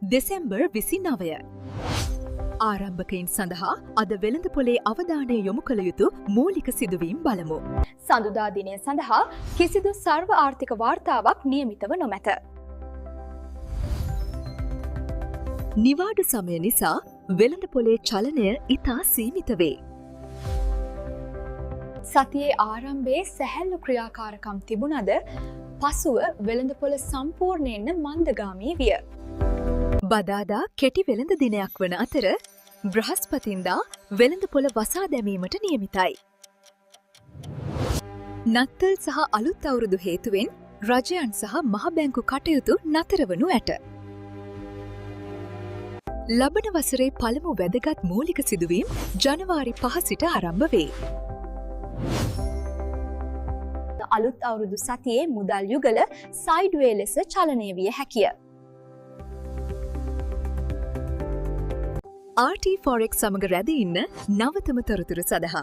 දෙසැම්බර් 29 ආරම්භකයින් සඳහා අද වෙළඳපොලේ අවධානය යොමු කළ යුතු මූලික සිදුවීම් බලමු. සඳුදා දිනය සඳහා කිසිදු සර්ව ආර්ථික වාර්තාවක් නියමිතව නොමැත. නිවාඩු සමය නිසා වෙළඳපොලේ චලනය ඉතා සීමිත වේ. සතියේ ආරම්භයේ සැහැල්ලු ක්‍රියාකාරකම් තිබුණද පසුව වෙළඳපොළ සම්පූර්ණයෙන්ම මන්දගාමී විය. බදාදා කෙටි වෙළඳ දිනයක් වන අතර බ්‍රහස්පතින්දා වෙළඳපොළ වසා දැමීමට නියමිතයි. නත්තල් සහ අලුත් අවුරුදු හේතුවෙන් රජයන් සහ මහ බැංකු කටයුතු නතර වනු ඇත. ලබන වසරේ පළමු වැදගත් මූලික සිදුවීම් ජනවාරි 5 සිට ආරම්භ වේ. අලුත් අවුරුදු සතියේ මුදල් යුගල සයිඩ්වේ ලෙස චලනය විය හැකිය. RT Forex සමග රැඳී ඉන්න නවතම තොරතුරු සඳහා